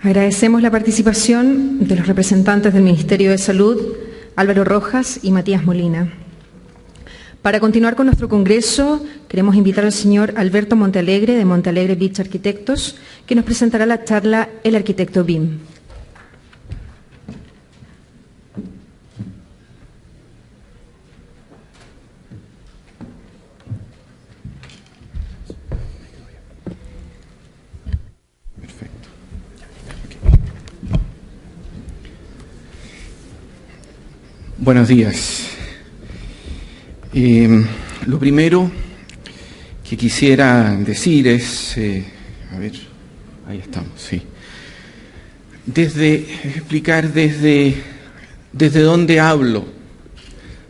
Agradecemos la participación de los representantes del Ministerio de Salud, Álvaro Rojas y Matías Molina. Para continuar con nuestro congreso, queremos invitar al señor Alberto Montealegre, de Montealegre Beach Arquitectos, que nos presentará la charla El Arquitecto BIM. Buenos días. Lo primero que quisiera decir es, a ver, ahí estamos, sí. Explicar desde dónde hablo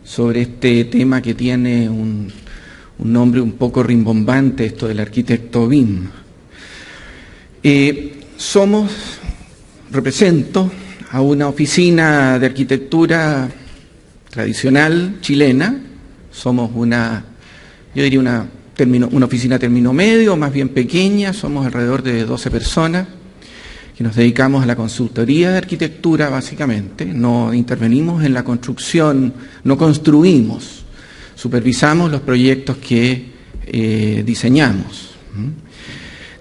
sobre este tema que tiene un nombre un poco rimbombante, esto del arquitecto BIM. Represento a una oficina de arquitectura tradicional chilena. Somos una oficina término medio, más bien pequeña. Somos alrededor de 12 personas que nos dedicamos a la consultoría de arquitectura, básicamente. No intervenimos en la construcción, no construimos, supervisamos los proyectos que diseñamos.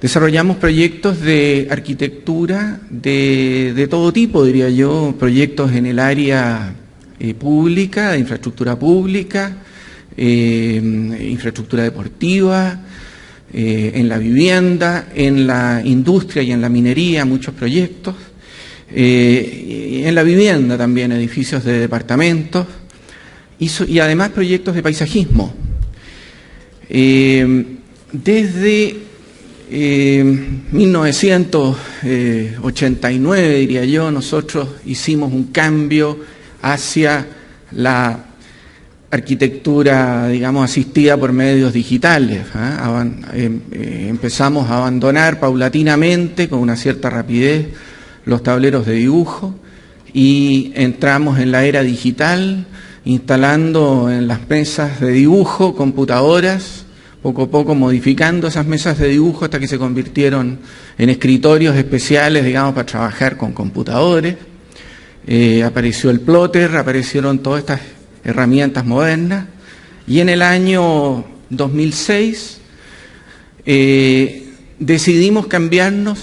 Desarrollamos proyectos de arquitectura de todo tipo, diría yo, proyectos en el área pública, de infraestructura pública, infraestructura deportiva, en la vivienda, en la industria y en la minería, muchos proyectos, en la vivienda también, edificios de departamentos y además proyectos de paisajismo. Desde 1989, diría yo, nosotros hicimos un cambio hacia la arquitectura, digamos, asistida por medios digitales. Empezamos a abandonar paulatinamente, con una cierta rapidez, los tableros de dibujo y entramos en la era digital, instalando en las mesas de dibujo computadoras, poco a poco modificando esas mesas de dibujo hasta que se convirtieron en escritorios especiales, digamos, para trabajar con computadores. Apareció el plotter, aparecieron todas estas herramientas modernas y en el año 2006 decidimos cambiarnos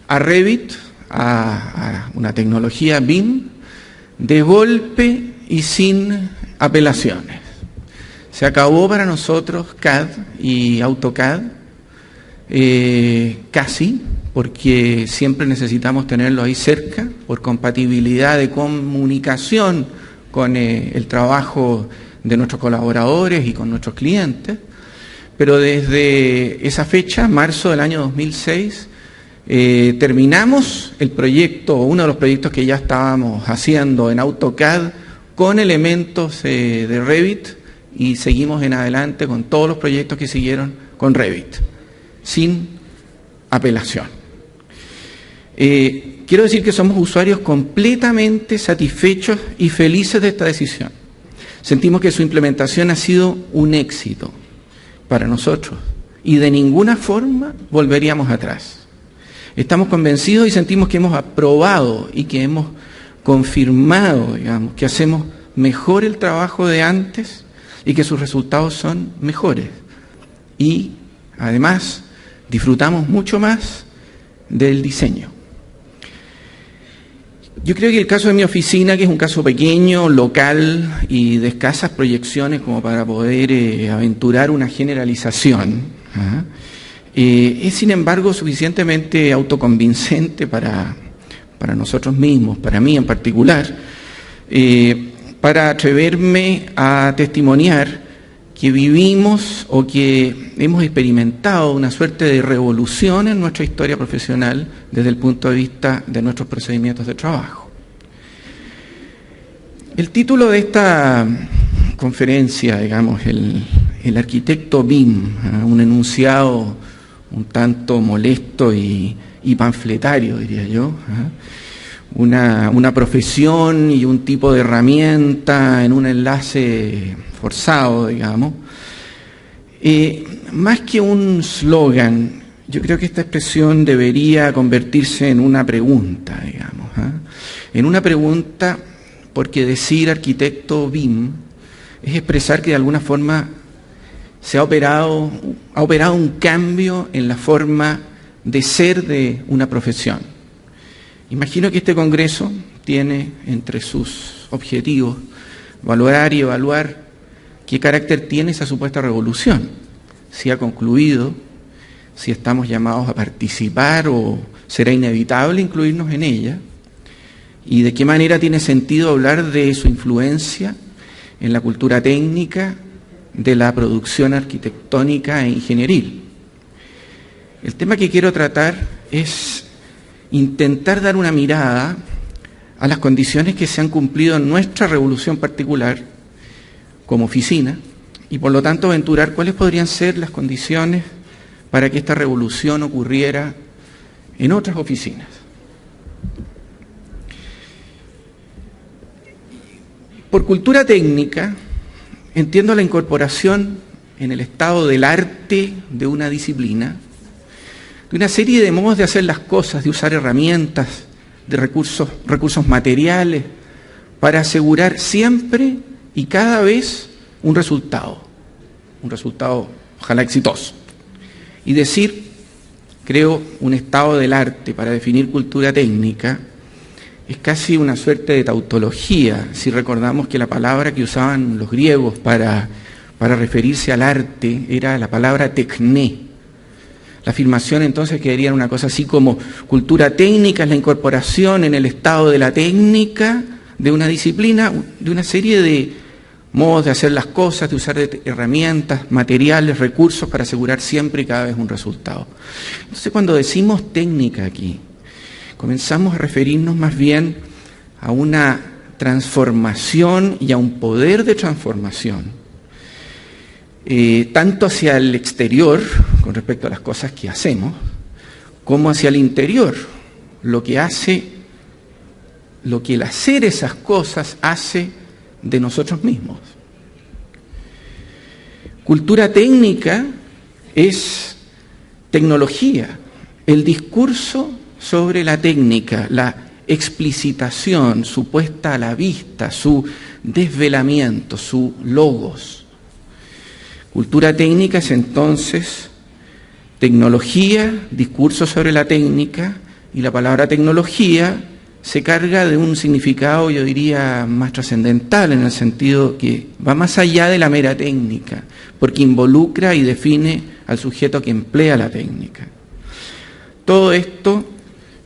a Revit, a una tecnología BIM, de golpe y sin apelaciones. Se acabó para nosotros CAD y AutoCAD, casi, porque siempre necesitamos tenerlo ahí cerca, por compatibilidad de comunicación con el trabajo de nuestros colaboradores y con nuestros clientes. Pero desde esa fecha, marzo del año 2006, terminamos el proyecto, uno de los proyectos que ya estábamos haciendo en AutoCAD con elementos de Revit, y seguimos en adelante con todos los proyectos que siguieron con Revit, sin apelación. Quiero decir que somos usuarios completamente satisfechos y felices de esta decisión. Sentimos que su implementación ha sido un éxito para nosotros y de ninguna forma volveríamos atrás. Estamos convencidos y sentimos que hemos aprobado y que hemos confirmado, digamos, que hacemos mejor el trabajo de antes y que sus resultados son mejores. Y además disfrutamos mucho más del diseño. Yo creo que el caso de mi oficina, que es un caso pequeño, local y de escasas proyecciones como para poder aventurar una generalización, es sin embargo suficientemente autoconvincente para nosotros mismos, para mí en particular, para atreverme a testimoniar que vivimos o que hemos experimentado una suerte de revolución en nuestra historia profesional desde el punto de vista de nuestros procedimientos de trabajo. El título de esta conferencia, digamos, el arquitecto BIM, un enunciado un tanto molesto y panfletario, diría yo, una profesión y un tipo de herramienta en un enlace forzado, digamos. Más que un slogan, yo creo que esta expresión debería convertirse en una pregunta, digamos, en una pregunta, porque decir arquitecto BIM es expresar que de alguna forma se ha operado un cambio en la forma de ser de una profesión. Imagino que este Congreso tiene entre sus objetivos valorar y evaluar qué carácter tiene esa supuesta revolución, si ha concluido, si estamos llamados a participar o será inevitable incluirnos en ella, y de qué manera tiene sentido hablar de su influencia en la cultura técnica de la producción arquitectónica e ingenieril. El tema que quiero tratar es intentar dar una mirada a las condiciones que se han cumplido en nuestra revolución particular como oficina y por lo tanto aventurar cuáles podrían ser las condiciones para que esta revolución ocurriera en otras oficinas. Por cultura técnica entiendo la incorporación en el estado del arte de una disciplina, de una serie de modos de hacer las cosas, de usar herramientas, de recursos materiales, para asegurar siempre y cada vez un resultado ojalá exitoso. Y decir, creo, un estado del arte para definir cultura técnica es casi una suerte de tautología, si recordamos que la palabra que usaban los griegos para referirse al arte era la palabra tekné. La afirmación entonces quedaría una cosa así como cultura técnica es la incorporación en el estado de la técnica de una disciplina, de una serie de modos de hacer las cosas, de usar herramientas, materiales, recursos para asegurar siempre y cada vez un resultado. Entonces cuando decimos técnica aquí, comenzamos a referirnos más bien a una transformación y a un poder de transformación, tanto hacia el exterior, con respecto a las cosas que hacemos, como hacia el interior, lo que el hacer esas cosas hace de nosotros mismos. Cultura técnica es tecnología, el discurso sobre la técnica, la explicitación, su puesta a la vista, su desvelamiento, su logos. Cultura técnica es entonces tecnología, discurso sobre la técnica, y la palabra tecnología se carga de un significado, yo diría, más trascendental, en el sentido que va más allá de la mera técnica, porque involucra y define al sujeto que emplea la técnica. Todo esto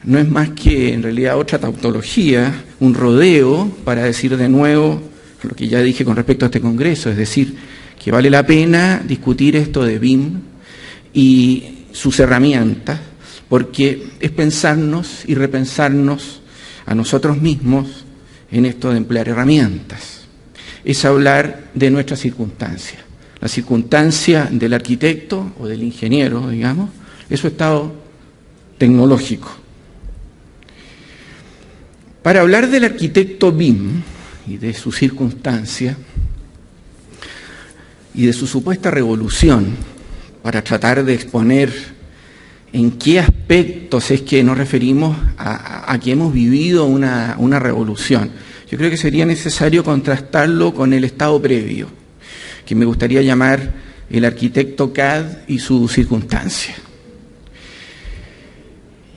no es más que, en realidad, otra tautología, un rodeo para decir de nuevo lo que ya dije con respecto a este Congreso, es decir, que vale la pena discutir esto de BIM y sus herramientas, porque es pensarnos y repensarnos a nosotros mismos en esto de emplear herramientas. Es hablar de nuestra circunstancia. La circunstancia del arquitecto o del ingeniero, digamos, es su estado tecnológico. Para hablar del arquitecto BIM y de su circunstancia y de su supuesta revolución, para tratar de exponer en qué aspectos es que nos referimos a que hemos vivido una revolución, yo creo que sería necesario contrastarlo con el estado previo, que me gustaría llamar el arquitecto CAD y su circunstancia.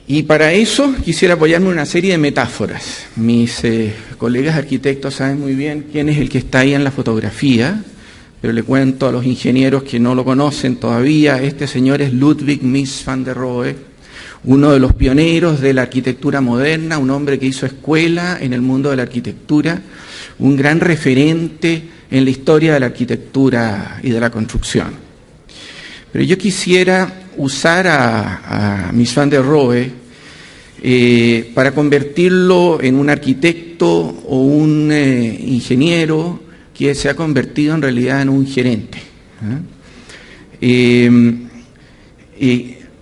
Y para eso quisiera apoyarme en una serie de metáforas. Mis colegas arquitectos saben muy bien quién es el que está ahí en la fotografía, pero le cuento a los ingenieros que no lo conocen todavía, este señor es Ludwig Mies van der Rohe, uno de los pioneros de la arquitectura moderna, un hombre que hizo escuela en el mundo de la arquitectura, un gran referente en la historia de la arquitectura y de la construcción. Pero yo quisiera usar a Mies van der Rohe para convertirlo en un arquitecto o un ingeniero que se ha convertido en realidad en un gerente.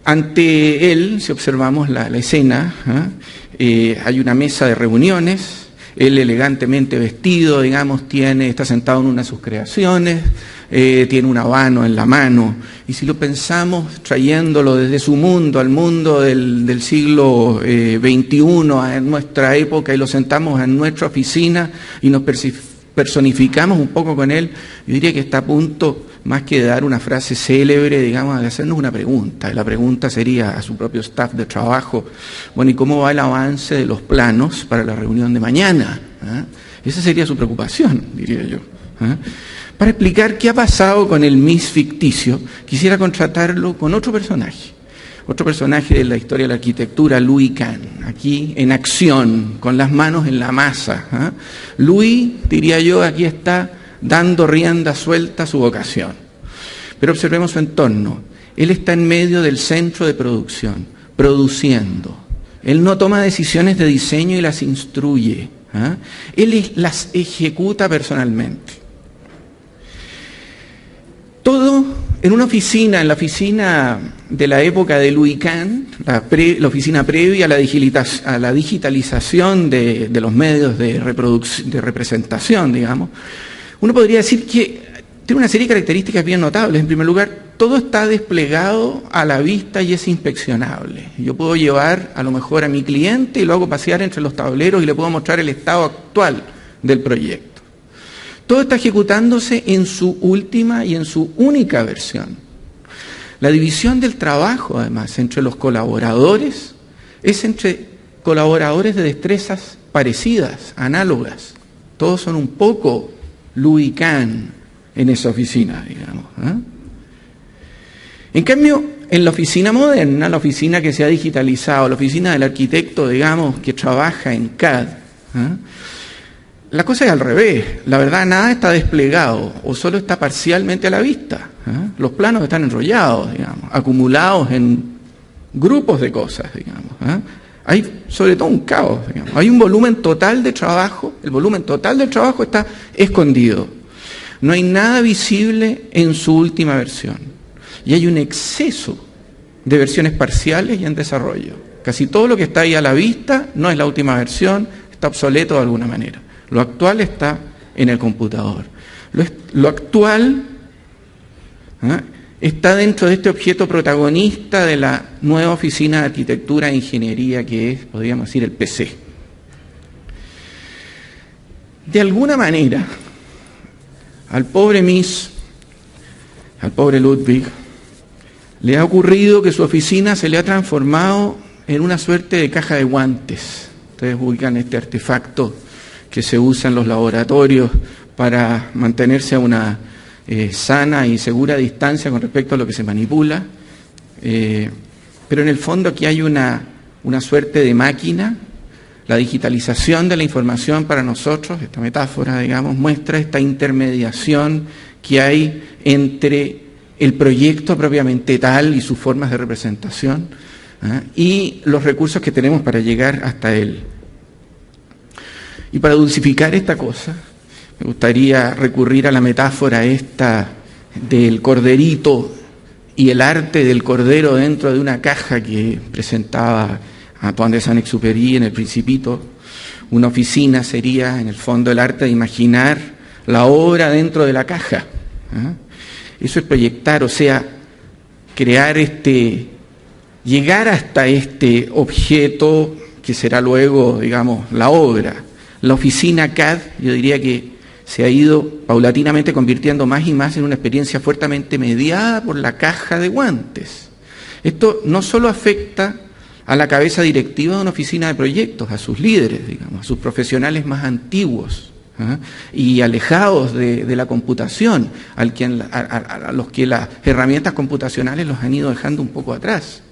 Ante él, si observamos la escena, hay una mesa de reuniones, él elegantemente vestido, digamos, está sentado en una de sus creaciones, tiene un habano en la mano, y si lo pensamos trayéndolo desde su mundo al mundo del siglo XXI, a nuestra época, y lo sentamos en nuestra oficina y nos personificamos un poco con él, yo diría que está a punto, más que de dar una frase célebre, digamos, de hacernos una pregunta. Y la pregunta sería a su propio staff de trabajo, bueno, ¿y cómo va el avance de los planos para la reunión de mañana? Esa sería su preocupación, diría yo. Para explicar qué ha pasado con el Miss ficticio, quisiera contratarlo con otro personaje de la historia de la arquitectura, Louis Kahn, aquí en acción, con las manos en la masa. Louis, diría yo, aquí está dando rienda suelta a su vocación. Pero observemos su entorno. Él está en medio del centro de producción, produciendo. Él no toma decisiones de diseño y las instruye. Él las ejecuta personalmente. Todo en la oficina de la época de Louis Kahn, la oficina previa a la digitalización de los medios de representación, digamos, uno podría decir que tiene una serie de características bien notables. En primer lugar, todo está desplegado a la vista y es inspeccionable. Yo puedo llevar a lo mejor a mi cliente y lo hago pasear entre los tableros y le puedo mostrar el estado actual del proyecto. Todo está ejecutándose en su última y en su única versión. La división del trabajo, además, entre los colaboradores, es entre colaboradores de destrezas parecidas, análogas. Todos son un poco Louis Kahn en esa oficina, digamos. En cambio, en la oficina moderna, la oficina que se ha digitalizado, la oficina del arquitecto, digamos, que trabaja en CAD, la cosa es al revés. La verdad, nada está desplegado o solo está parcialmente a la vista. Los planos están enrollados, digamos, acumulados en grupos de cosas, digamos. Hay sobre todo un caos, digamos. Hay un volumen total de trabajo, el volumen total del trabajo está escondido. No hay nada visible en su última versión. Y hay un exceso de versiones parciales y en desarrollo. Casi todo lo que está ahí a la vista no es la última versión, está obsoleto de alguna manera. Lo actual está en el computador. Lo actual está dentro de este objeto protagonista de la nueva oficina de arquitectura e ingeniería que es, podríamos decir, el PC. De alguna manera, al pobre Mies, al pobre Ludwig, le ha ocurrido que su oficina se le ha transformado en una suerte de caja de guantes. Ustedes ubican este artefacto que se usa en los laboratorios para mantenerse a una sana y segura distancia con respecto a lo que se manipula. Pero en el fondo aquí hay una suerte de máquina. La digitalización de la información para nosotros, esta metáfora, digamos, muestra esta intermediación que hay entre el proyecto propiamente tal y sus formas de representación y los recursos que tenemos para llegar hasta él. Y para dulcificar esta cosa, me gustaría recurrir a la metáfora esta del corderito y el arte del cordero dentro de una caja que presentaba Antoine de Saint-Exupéry en El Principito. Una oficina sería, en el fondo, el arte de imaginar la obra dentro de la caja. Eso es proyectar, o sea, crear llegar hasta este objeto que será luego, digamos, la obra. La oficina CAD, yo diría que se ha ido paulatinamente convirtiendo más y más en una experiencia fuertemente mediada por la caja de guantes. Esto no solo afecta a la cabeza directiva de una oficina de proyectos, a sus líderes, digamos, a sus profesionales más antiguos y alejados de la computación, a los que las herramientas computacionales los han ido dejando un poco atrás.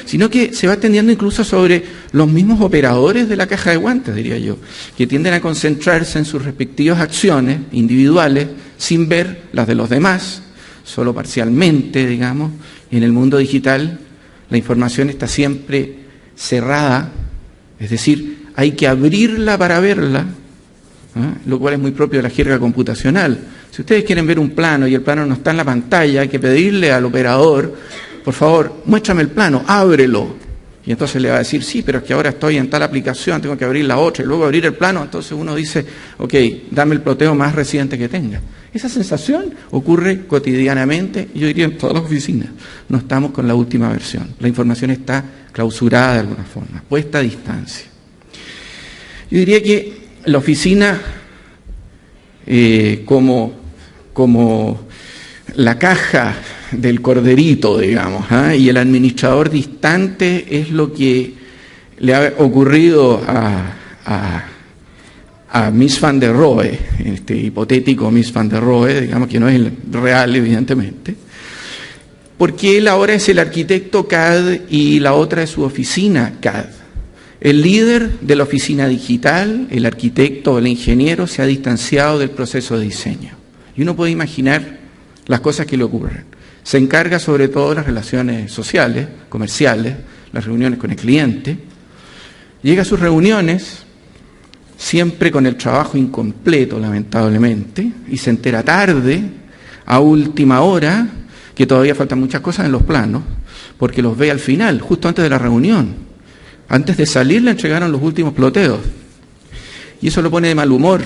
Sino que se va extendiendo incluso sobre los mismos operadores de la caja de guantes, diría yo, que tienden a concentrarse en sus respectivas acciones individuales sin ver las de los demás, solo parcialmente, digamos. Y en el mundo digital la información está siempre cerrada, es decir, hay que abrirla para verla, lo cual es muy propio de la jerga computacional. Si ustedes quieren ver un plano y el plano no está en la pantalla, hay que pedirle al operador: por favor, muéstrame el plano, ábrelo. Y entonces le va a decir, sí, pero es que ahora estoy en tal aplicación, tengo que abrir la otra y luego abrir el plano. Entonces uno dice, ok, dame el ploteo más reciente que tenga. Esa sensación ocurre cotidianamente, yo diría en todas las oficinas. No estamos con la última versión. La información está clausurada de alguna forma, puesta a distancia. Yo diría que la oficina, como la caja del corderito, digamos, y el administrador distante es lo que le ha ocurrido a Mies van der Rohe, este hipotético Mies van der Rohe, digamos que no es el real, evidentemente, porque él ahora es el arquitecto CAD y la otra es su oficina CAD. El líder de la oficina digital, el arquitecto o el ingeniero, se ha distanciado del proceso de diseño. Y uno puede imaginar las cosas que le ocurren. Se encarga sobre todo de las relaciones sociales, comerciales, las reuniones con el cliente. Llega a sus reuniones siempre con el trabajo incompleto, lamentablemente, y se entera tarde, a última hora, que todavía faltan muchas cosas en los planos, porque los ve al final, justo antes de la reunión. Antes de salir le entregaron los últimos ploteos. Y eso lo pone de mal humor,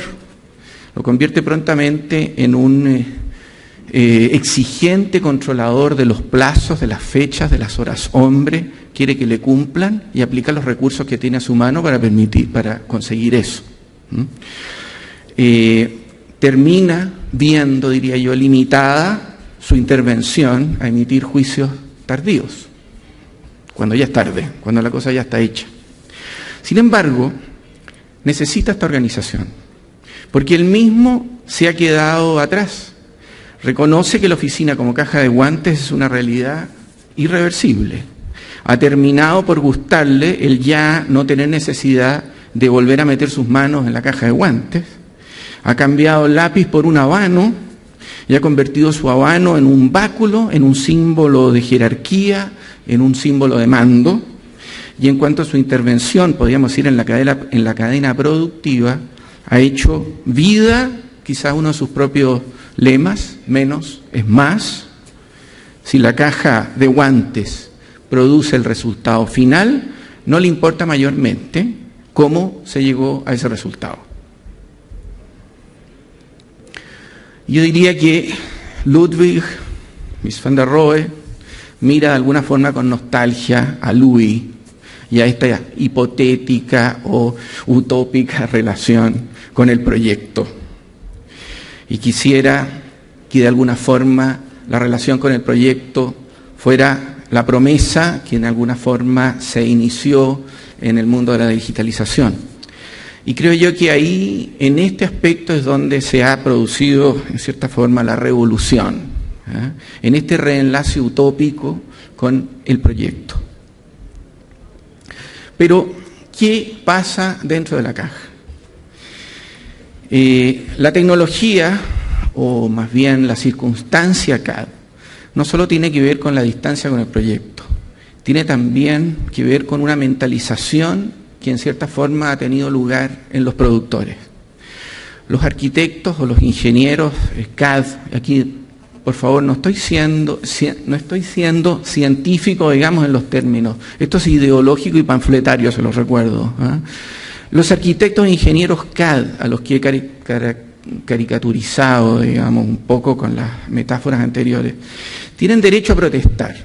lo convierte prontamente en un exigente controlador de los plazos, de las fechas, de las horas hombre, quiere que le cumplan y aplica los recursos que tiene a su mano para conseguir eso. Termina viendo, diría yo, limitada su intervención a emitir juicios tardíos, cuando ya es tarde, cuando la cosa ya está hecha. Sin embargo, necesita esta organización, porque él mismo se ha quedado atrás. Reconoce que la oficina como caja de guantes es una realidad irreversible. Ha terminado por gustarle el ya no tener necesidad de volver a meter sus manos en la caja de guantes. Ha cambiado el lápiz por un habano y ha convertido su habano en un báculo, en un símbolo de jerarquía, en un símbolo de mando. Y en cuanto a su intervención, podríamos decir en la cadena productiva, ha hecho vida, quizás uno de sus propios lemas, menos es más. Si la caja de guantes produce el resultado final, no le importa mayormente cómo se llegó a ese resultado. Yo diría que Ludwig Mies van der Rohe mira de alguna forma con nostalgia a Louis y a esta hipotética o utópica relación con el proyecto. Y quisiera que de alguna forma la relación con el proyecto fuera la promesa que en alguna forma se inició en el mundo de la digitalización. Y creo yo que ahí, en este aspecto, es donde se ha producido, en cierta forma, la revolución, en este reenlace utópico con el proyecto. Pero, ¿qué pasa dentro de la caja? La tecnología, o más bien la circunstancia CAD, no solo tiene que ver con la distancia con el proyecto, tiene también que ver con una mentalización que en cierta forma ha tenido lugar en los productores. Los arquitectos o los ingenieros CAD, aquí por favor no estoy siendo científico, digamos, en los términos, esto es ideológico y panfletario, se los recuerdo, Los arquitectos e ingenieros CAD, a los que he caricaturizado, digamos, un poco con las metáforas anteriores, tienen derecho a protestar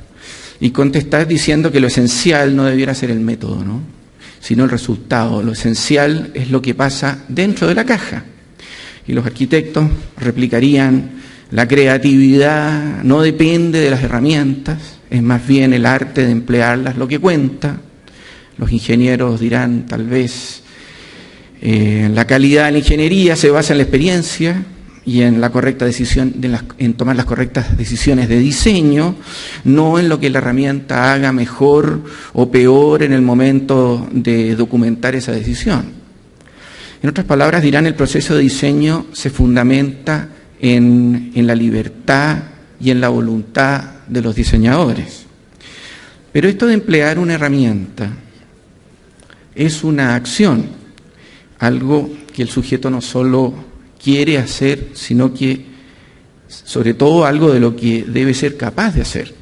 y contestar diciendo que lo esencial no debiera ser el método, ¿no?, sino el resultado. Lo esencial es lo que pasa dentro de la caja. Y los arquitectos replicarían: la creatividad no depende de las herramientas, es más bien el arte de emplearlas lo que cuenta. Los ingenieros dirán, tal vez, la calidad de la ingeniería se basa en la experiencia y en la correcta decisión, en tomar las correctas decisiones de diseño, no en lo que la herramienta haga mejor o peor en el momento de documentar esa decisión. En otras palabras, dirán, el proceso de diseño se fundamenta en la libertad y en la voluntad de los diseñadores. Pero esto de emplear una herramienta es una acción, algo que el sujeto no solo quiere hacer, sino que, sobre todo, algo de lo que debe ser capaz de hacer.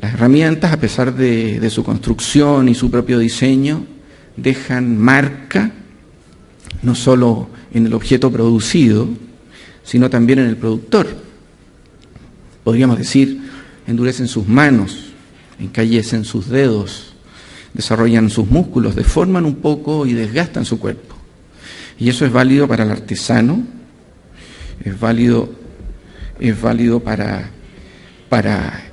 Las herramientas, a pesar de su construcción y su propio diseño, dejan marca no solo en el objeto producido, sino también en el productor. Podríamos decir, endurecen sus manos, encallecen sus dedos, desarrollan sus músculos, deforman un poco y desgastan su cuerpo. Y eso es válido para el artesano, es válido para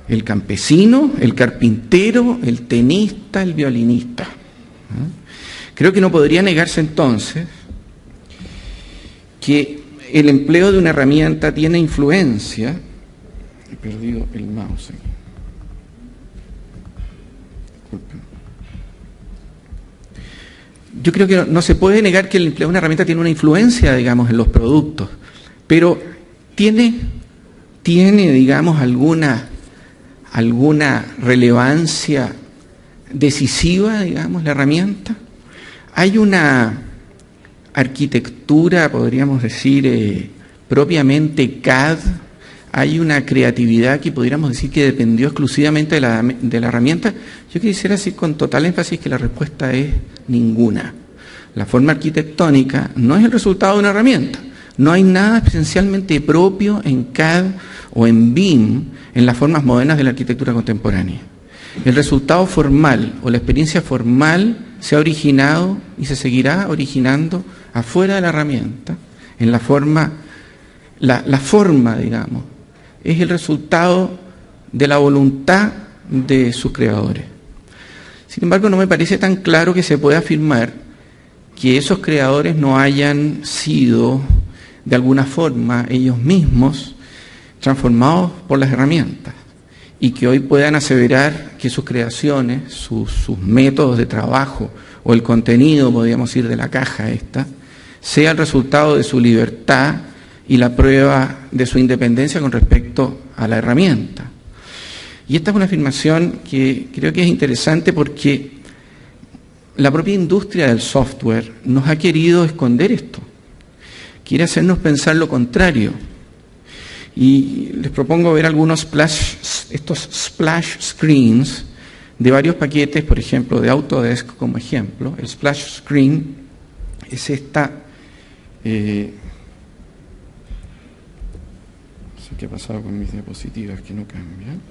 el campesino, el carpintero, el tenista, el violinista. Creo que no podría negarse entonces que el empleo de una herramienta tiene influencia. He perdido el mouse aquí. Disculpen. Yo creo que no se puede negar que el empleo de una herramienta tiene una influencia, digamos, en los productos, pero tiene, digamos, alguna relevancia decisiva, digamos, la herramienta. Hay una arquitectura, podríamos decir, propiamente CAD, hay una creatividad que podríamos decir que dependió exclusivamente de la herramienta. Yo quisiera decir con total énfasis que la respuesta es ninguna. La forma arquitectónica no es el resultado de una herramienta. No hay nada esencialmente propio en CAD o en BIM en las formas modernas de la arquitectura contemporánea. El resultado formal o la experiencia formal se ha originado y se seguirá originando afuera de la herramienta, en la forma, digamos, es el resultado de la voluntad de sus creadores. Sin embargo, no me parece tan claro que se pueda afirmar que esos creadores no hayan sido, de alguna forma, ellos mismos transformados por las herramientas y que hoy puedan aseverar que sus creaciones, sus métodos de trabajo o el contenido, podríamos decir, de la caja esta, sea el resultado de su libertad y la prueba de su independencia con respecto a la herramienta. Y esta es una afirmación que creo que es interesante porque la propia industria del software nos ha querido esconder esto, quiere hacernos pensar lo contrario. Y les propongo ver algunos estos splash screens de varios paquetes, por ejemplo, de Autodesk como ejemplo. El splash screen es esta... no sé qué ha pasado con mis diapositivas que no cambian.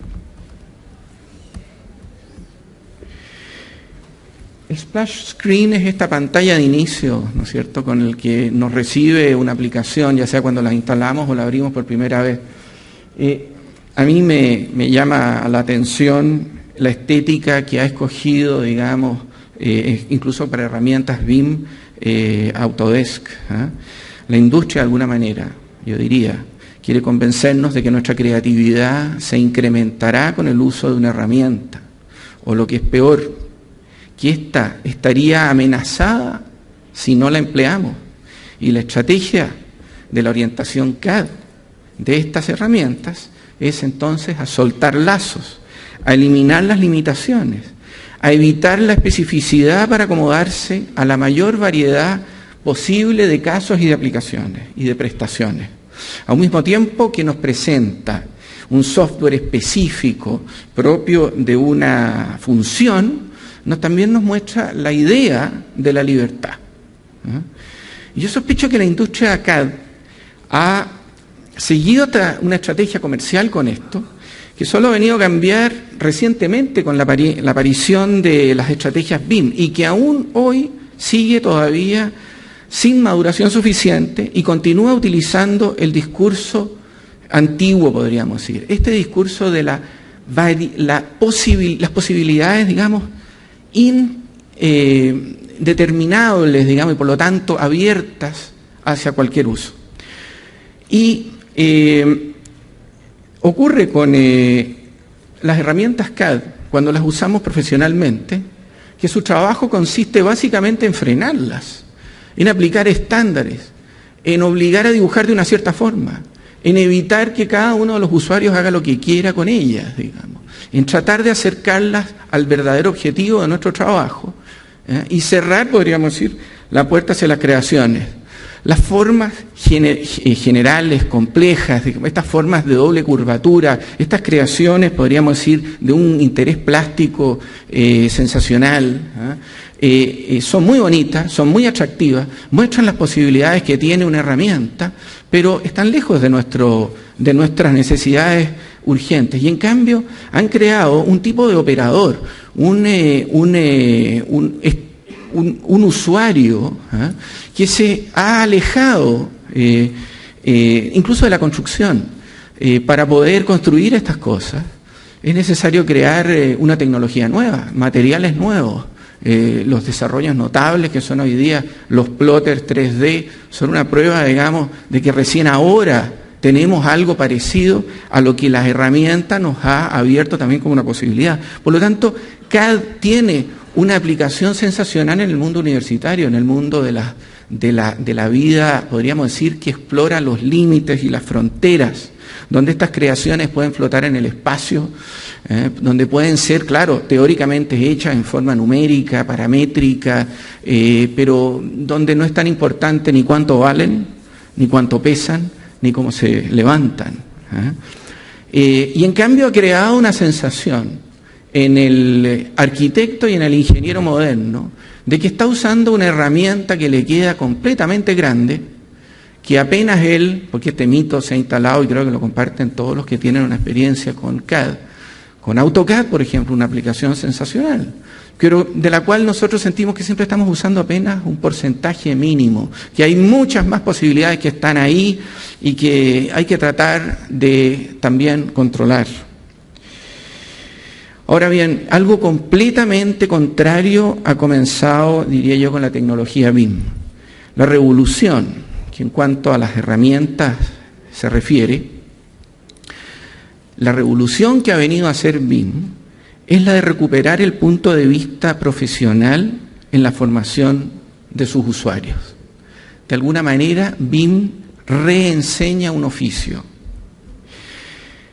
El splash screen es esta pantalla de inicio, ¿no es cierto?, con el que nos recibe una aplicación, ya sea cuando la instalamos o la abrimos por primera vez. A mí me llama la atención la estética que ha escogido, digamos, incluso para herramientas BIM, Autodesk. La industria, de alguna manera, yo diría, quiere convencernos de que nuestra creatividad se incrementará con el uso de una herramienta, o lo que es peor, que ésta estaría amenazada si no la empleamos. Y la estrategia de la orientación CAD de estas herramientas es entonces a soltar lazos, a eliminar las limitaciones, a evitar la especificidad para acomodarse a la mayor variedad posible de casos y de aplicaciones y de prestaciones. Al mismo tiempo que nos presenta un software específico propio de una función, también nos muestra la idea de la libertad. Y yo sospecho que la industria CAD ha seguido una estrategia comercial con esto, que solo ha venido a cambiar recientemente con la aparición de las estrategias BIM y que aún hoy sigue todavía sin maduración suficiente y continúa utilizando el discurso antiguo, podríamos decir. Este discurso de las posibilidades, digamos, indeterminables, digamos, y por lo tanto abiertas hacia cualquier uso. Y ocurre con las herramientas CAD, cuando las usamos profesionalmente, que su trabajo consiste básicamente en frenarlas, en aplicar estándares, en obligar a dibujar de una cierta forma, en evitar que cada uno de los usuarios haga lo que quiera con ellas, digamos, en tratar de acercarlas al verdadero objetivo de nuestro trabajo y cerrar, podríamos decir, la puerta hacia las creaciones. Las formas generales, complejas, estas formas de doble curvatura, estas creaciones, podríamos decir, de un interés plástico sensacional, son muy bonitas, son muy atractivas, muestran las posibilidades que tiene una herramienta, pero están lejos de nuestras necesidades urgentes. Y en cambio han creado un tipo de operador, un usuario que se ha alejado incluso de la construcción. Para poder construir estas cosas es necesario crear una tecnología nueva, materiales nuevos. Los desarrollos notables que son hoy día los plotters 3D son una prueba, digamos, de que recién ahora tenemos algo parecido a lo que la herramienta nos ha abierto también como una posibilidad. Por lo tanto, CAD tiene una aplicación sensacional en el mundo universitario, en el mundo de la vida, podríamos decir, que explora los límites y las fronteras, donde estas creaciones pueden flotar en el espacio, donde pueden ser, claro, teóricamente hechas en forma numérica, paramétrica, pero donde no es tan importante ni cuánto valen, ni cuánto pesan, ni cómo se levantan. Y en cambio ha creado una sensación en el arquitecto y en el ingeniero moderno de que está usando una herramienta que le queda completamente grande, que apenas él, porque este mito se ha instalado y creo que lo comparten todos los que tienen una experiencia con CAD, con AutoCAD, por ejemplo, una aplicación sensacional, pero de la cual nosotros sentimos que siempre estamos usando apenas un porcentaje mínimo, que hay muchas más posibilidades que están ahí y que hay que tratar de también controlar. Ahora bien, algo completamente contrario ha comenzado, diría yo, con la tecnología BIM. La revolución, que en cuanto a las herramientas se refiere, la revolución que ha venido a hacer BIM es la de recuperar el punto de vista profesional en la formación de sus usuarios. De alguna manera, BIM reenseña un oficio.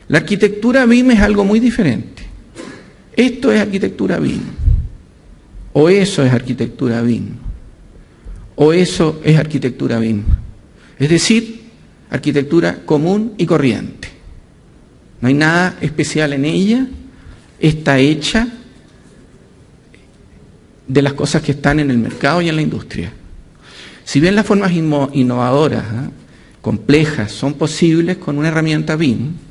La arquitectura BIM es algo muy diferente. Esto es arquitectura BIM, o eso es arquitectura BIM, o eso es arquitectura BIM. Es decir, arquitectura común y corriente. No hay nada especial en ella, está hecha de las cosas que están en el mercado y en la industria. Si bien las formas innovadoras, complejas, son posibles con una herramienta BIM,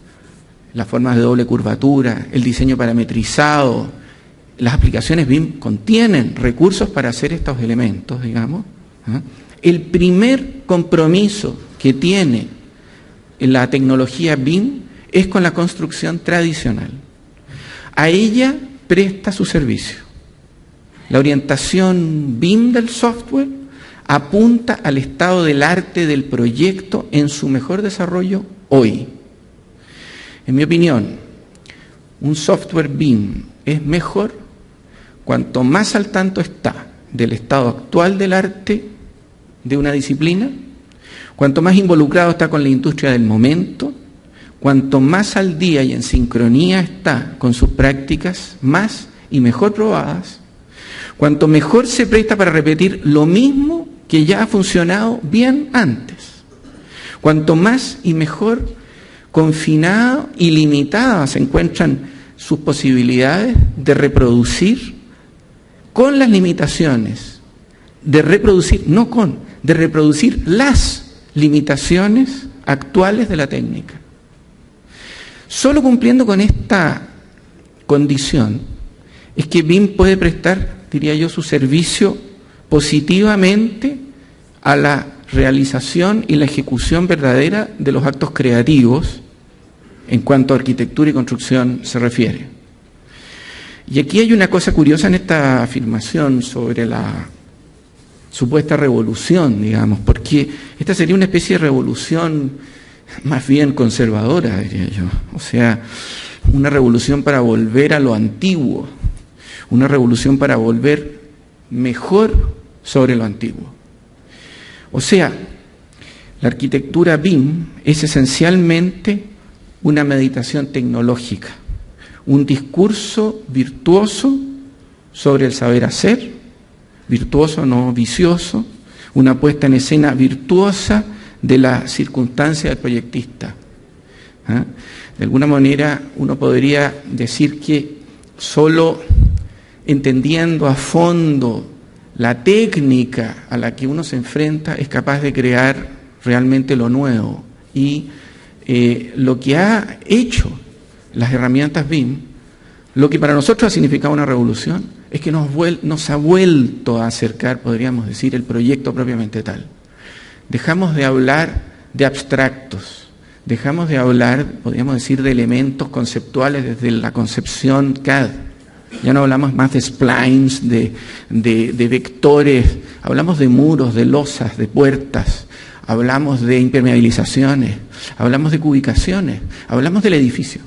las formas de doble curvatura, el diseño parametrizado, las aplicaciones BIM contienen recursos para hacer estos elementos, digamos. El primer compromiso que tiene la tecnología BIM es con la construcción tradicional. A ella presta su servicio. La orientación BIM del software apunta al estado del arte del proyecto en su mejor desarrollo hoy. En mi opinión, un software BIM es mejor cuanto más al tanto está del estado actual del arte de una disciplina, cuanto más involucrado está con la industria del momento, cuanto más al día y en sincronía está con sus prácticas más y mejor probadas, cuanto mejor se presta para repetir lo mismo que ya ha funcionado bien antes, cuanto más y mejor confinado y limitada se encuentran sus posibilidades de reproducir con las limitaciones, de reproducir las limitaciones actuales de la técnica. Solo cumpliendo con esta condición es que BIM puede prestar, diría yo, su servicio positivamente a la realización y la ejecución verdadera de los actos creativos en cuanto a arquitectura y construcción se refiere. Y aquí hay una cosa curiosa en esta afirmación sobre la supuesta revolución, digamos, porque esta sería una especie de revolución más bien conservadora, diría yo. O sea, una revolución para volver a lo antiguo, una revolución para volver mejor sobre lo antiguo. O sea, la arquitectura BIM es esencialmente una meditación tecnológica, un discurso virtuoso sobre el saber hacer, virtuoso no vicioso, una puesta en escena virtuosa de la circunstancia del proyectista. ¿Ah? De alguna manera uno podría decir que solo entendiendo a fondo la técnica a la que uno se enfrenta es capaz de crear realmente lo nuevo. Y lo que ha hecho las herramientas BIM, lo que para nosotros ha significado una revolución, es que nos ha vuelto a acercar, podríamos decir, el proyecto propiamente tal. Dejamos de hablar de abstractos, dejamos de hablar, podríamos decir, de elementos conceptuales desde la concepción CAD. Ya no hablamos más de splines, de vectores, hablamos de muros, de losas, de puertas, hablamos de impermeabilizaciones, hablamos de cubicaciones, hablamos del edificio.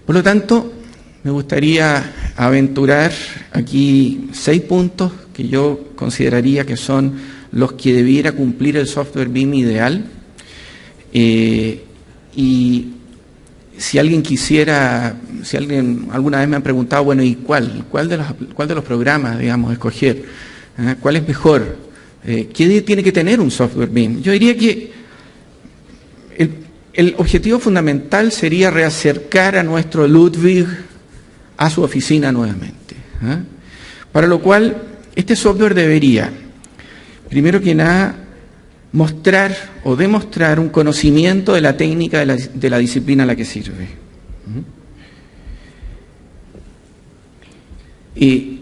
Por lo tanto, me gustaría aventurar aquí 6 puntos que yo consideraría que son los que debiera cumplir el software BIM ideal. Y si alguien alguna vez me han preguntado, bueno, ¿y cuál de los programas, digamos, escoger? ¿Cuál es mejor? ¿Qué tiene que tener un software BIM? Yo diría que el objetivo fundamental sería reacercar a nuestro Ludwig a su oficina nuevamente. Para lo cual, este software debería, primero que nada, mostrar o demostrar un conocimiento de la técnica de la disciplina a la que sirve. Y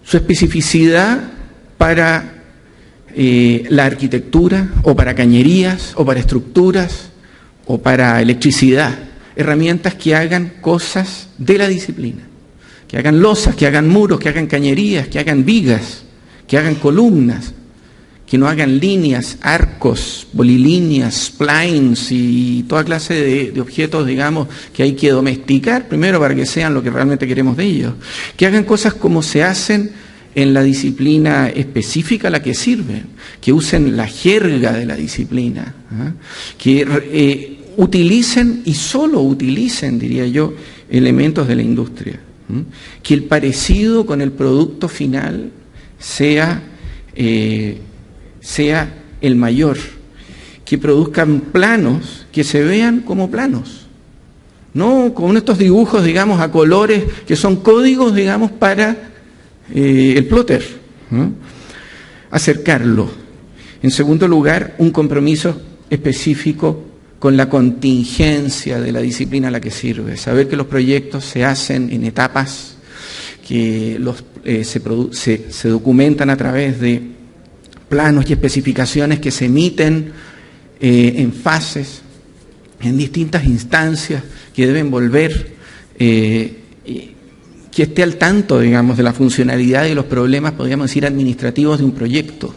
su especificidad para la arquitectura, o para cañerías, o para estructuras, o para electricidad. Herramientas que hagan cosas de la disciplina. Que hagan losas, que hagan muros, que hagan cañerías, que hagan vigas, que hagan columnas, que no hagan líneas, arcos, polilíneas, splines y toda clase de objetos, digamos, que hay que domesticar primero para que sean lo que realmente queremos de ellos. Que hagan cosas como se hacen en la disciplina específica a la que sirven, que usen la jerga de la disciplina, que utilicen y solo utilicen, diría yo, elementos de la industria, que el parecido con el producto final sea el mayor, que produzcan planos que se vean como planos, no con estos dibujos, digamos, a colores que son códigos, digamos, para el plotter, acercarlo. En segundo lugar, un compromiso específico con la contingencia de la disciplina a la que sirve, saber que los proyectos se hacen en etapas, que se documentan a través de planos y especificaciones que se emiten en fases, en distintas instancias, que deben volver, que esté al tanto, digamos, de la funcionalidad y los problemas, podríamos decir, administrativos de un proyecto.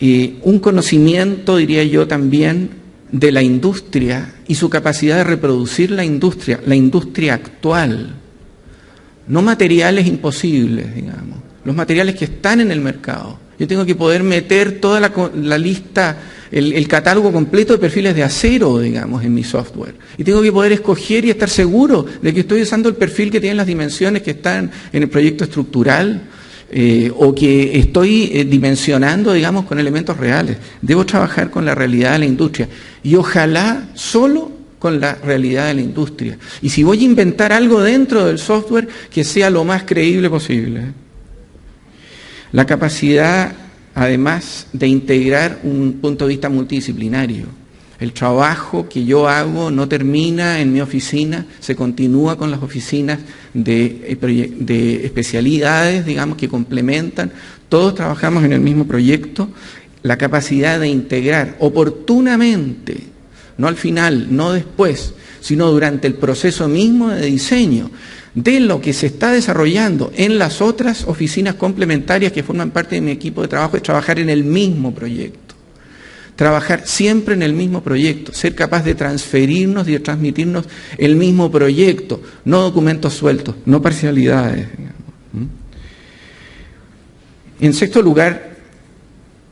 Un conocimiento, diría yo también, de la industria y su capacidad de reproducir la industria actual. No materiales imposibles, digamos, los materiales que están en el mercado. Yo tengo que poder meter toda la lista, el catálogo completo de perfiles de acero, digamos, en mi software. Y tengo que poder escoger y estar seguro de que estoy usando el perfil que tienen las dimensiones que están en el proyecto estructural, o que estoy dimensionando, digamos, con elementos reales. Debo trabajar con la realidad de la industria. Y ojalá solo con la realidad de la industria. Y si voy a inventar algo dentro del software, que sea lo más creíble posible. La capacidad, además, de integrar un punto de vista multidisciplinario. El trabajo que yo hago no termina en mi oficina, se continúa con las oficinas de especialidades, digamos, que complementan. Todos trabajamos en el mismo proyecto. La capacidad de integrar oportunamente, no al final, no después, sino durante el proceso mismo de diseño de lo que se está desarrollando en las otras oficinas complementarias que forman parte de mi equipo de trabajo, es trabajar en el mismo proyecto. Trabajar siempre en el mismo proyecto, ser capaz de transferirnos y de transmitirnos el mismo proyecto, no documentos sueltos, no parcialidades. En sexto lugar,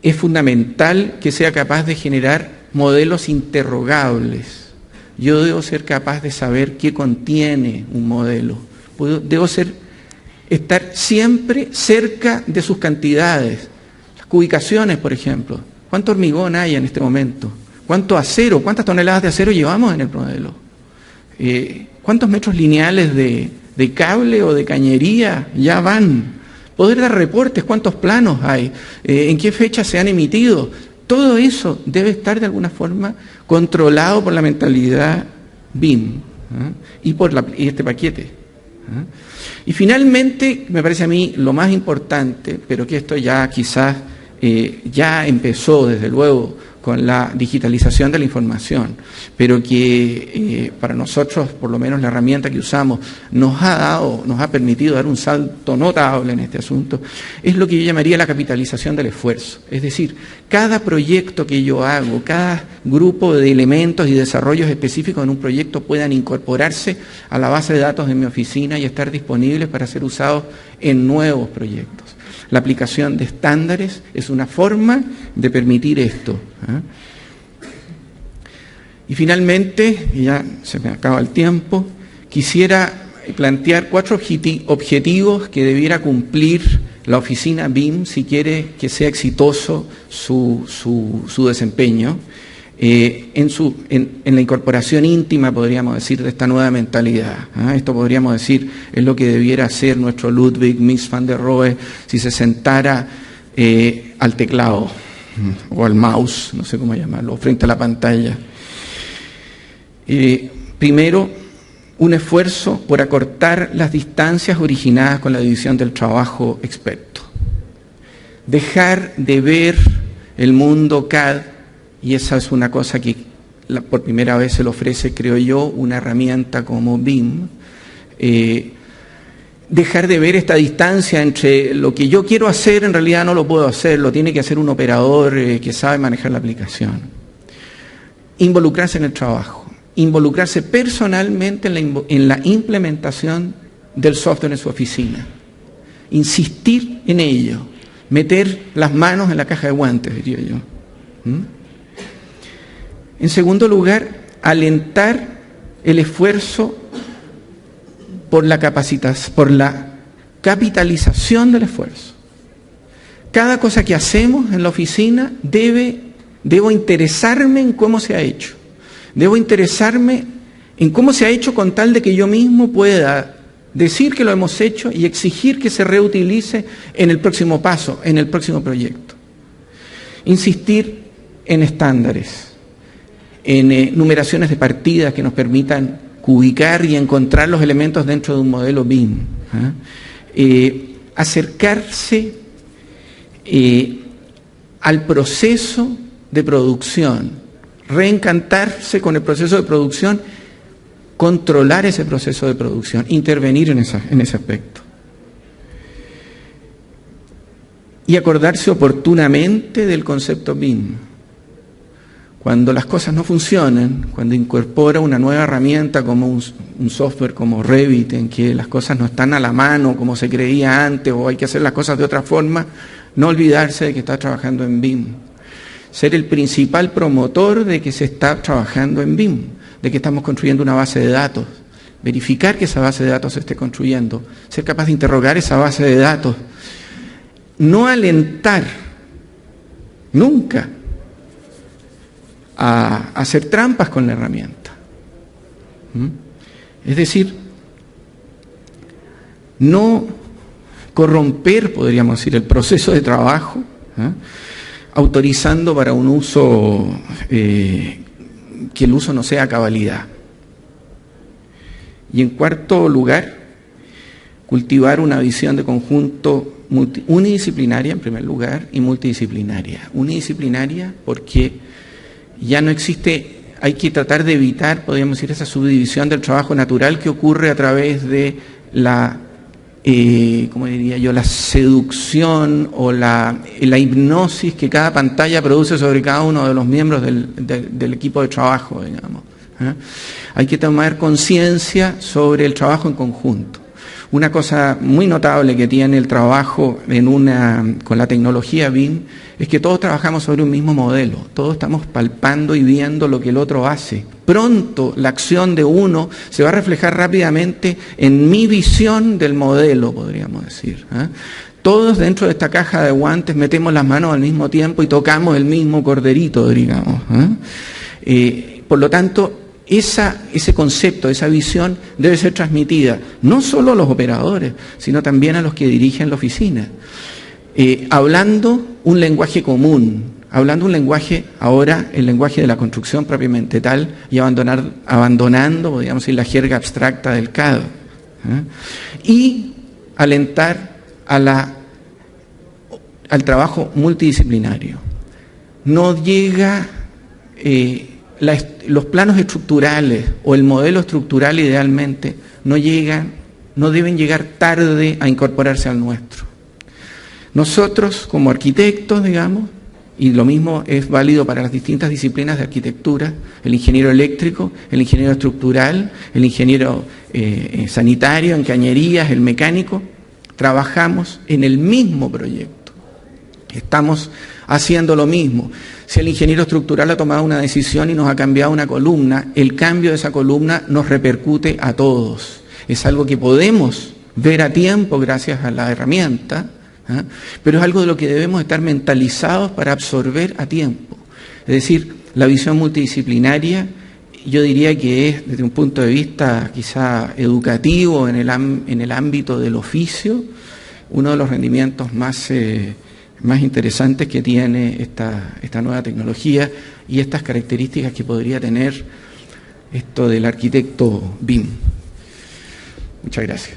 es fundamental que sea capaz de generar modelos interrogables. Yo debo ser capaz de saber qué contiene un modelo, Debo estar siempre cerca de sus cantidades. Las cubicaciones, por ejemplo. ¿Cuánto hormigón hay en este momento? ¿Cuánto acero? ¿Cuántas toneladas de acero llevamos en el modelo? ¿Cuántos metros lineales de cable o de cañería ya van? Poder dar reportes, cuántos planos hay, en qué fecha se han emitido. Todo eso debe estar de alguna forma controlado por la mentalidad BIM y por este paquete. Y finalmente, me parece a mí lo más importante, pero que esto ya quizás ya empezó desde luego con la digitalización de la información, pero que para nosotros, por lo menos la herramienta que usamos, nos ha permitido dar un salto notable en este asunto, es lo que yo llamaría la capitalización del esfuerzo. Es decir, cada proyecto que yo hago, cada grupo de elementos y desarrollos específicos en un proyecto puedan incorporarse a la base de datos de mi oficina y estar disponibles para ser usados en nuevos proyectos. La aplicación de estándares es una forma de permitir esto. Y finalmente, ya se me acaba el tiempo, quisiera plantear 4 objetivos que debiera cumplir la oficina BIM si quiere que sea exitoso su desempeño en la incorporación íntima, podríamos decir, de esta nueva mentalidad. Esto podríamos decir es lo que debiera hacer nuestro Ludwig Mies van der Rohe si se sentara al teclado o al mouse, no sé cómo llamarlo, frente a la pantalla. Primero, un esfuerzo por acortar las distancias originadas con la división del trabajo experto. Dejar de ver el mundo CAD, y esa es una cosa que por primera vez se le ofrece, creo yo, una herramienta como BIM. Dejar de ver esta distancia entre lo que yo quiero hacer, en realidad no lo puedo hacer, lo tiene que hacer un operador que sabe manejar la aplicación. Involucrarse en el trabajo, involucrarse personalmente en la implementación del software en su oficina. Insistir en ello, meter las manos en la caja de guantes, diría yo. En segundo lugar, alentar el esfuerzo por la capitalización del esfuerzo. Cada cosa que hacemos en la oficina debo interesarme en cómo se ha hecho. Debo interesarme en cómo se ha hecho con tal de que yo mismo pueda decir que lo hemos hecho y exigir que se reutilice en el próximo paso, en el próximo proyecto. Insistir en estándares, en numeraciones de partidas que nos permitan ubicar y encontrar los elementos dentro de un modelo BIM. Acercarse al proceso de producción, reencantarse con el proceso de producción, controlar ese proceso de producción, intervenir en ese aspecto. Y acordarse oportunamente del concepto BIM. Cuando las cosas no funcionan, cuando incorpora una nueva herramienta como un software como Revit, en que las cosas no están a la mano como se creía antes o hay que hacer las cosas de otra forma, no olvidarse de que está trabajando en BIM. Ser el principal promotor de que se está trabajando en BIM, de que estamos construyendo una base de datos. Verificar que esa base de datos se esté construyendo. Ser capaz de interrogar esa base de datos. No alentar nunca a hacer trampas con la herramienta. Es decir, no corromper, podríamos decir, el proceso de trabajo, autorizando para un uso, que el uso no sea a cabalidad. Y en cuarto lugar, cultivar una visión de conjunto unidisciplinaria en primer lugar y multidisciplinaria. Unidisciplinaria porque ya no existe, hay que tratar de evitar, podríamos decir, esa subdivisión del trabajo natural que ocurre a través de la, ¿cómo diría yo?, la seducción o la hipnosis que cada pantalla produce sobre cada uno de los miembros del equipo de trabajo, digamos. Hay que tomar conciencia sobre el trabajo en conjunto. Una cosa muy notable que tiene el trabajo con la tecnología BIM es que todos trabajamos sobre un mismo modelo, todos estamos palpando y viendo lo que el otro hace. Pronto la acción de uno se va a reflejar rápidamente en mi visión del modelo, podríamos decir, ¿eh? Todos dentro de esta caja de guantes metemos las manos al mismo tiempo y tocamos el mismo corderito, digamos, ¿eh? Por lo tanto, ese concepto, esa visión debe ser transmitida no solo a los operadores, sino también a los que dirigen la oficina, hablando un lenguaje común, hablando un lenguaje, ahora el lenguaje de la construcción propiamente tal, y abandonando, podríamos decir, la jerga abstracta del CAD, y alentar al trabajo multidisciplinario. No llega los planos estructurales o el modelo estructural idealmente no deben llegar tarde a incorporarse al nuestro. Nosotros como arquitectos, digamos, y lo mismo es válido para las distintas disciplinas de arquitectura, el ingeniero eléctrico, el ingeniero estructural, el ingeniero sanitario, en cañerías, el mecánico, trabajamos en el mismo proyecto. Estamos haciendo lo mismo. Si el ingeniero estructural ha tomado una decisión y nos ha cambiado una columna, el cambio de esa columna nos repercute a todos. Es algo que podemos ver a tiempo gracias a la herramienta, ¿eh? Pero es algo de lo que debemos estar mentalizados para absorber a tiempo. Es decir, la visión multidisciplinaria, yo diría que es, desde un punto de vista quizá educativo, en el ámbito del oficio, uno de los rendimientos más interesantes que tiene esta nueva tecnología y estas características que podría tener esto del arquitecto BIM. Muchas gracias.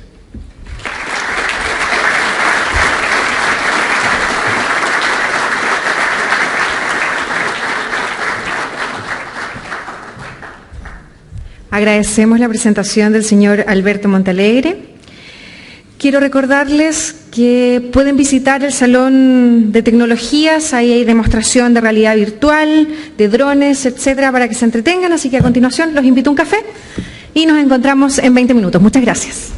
Agradecemos la presentación del señor Alberto Montealegre. Quiero recordarles que pueden visitar el Salón de Tecnologías, ahí hay demostración de realidad virtual, de drones, etcétera, para que se entretengan, así que a continuación los invito a un café y nos encontramos en 20 minutos. Muchas gracias.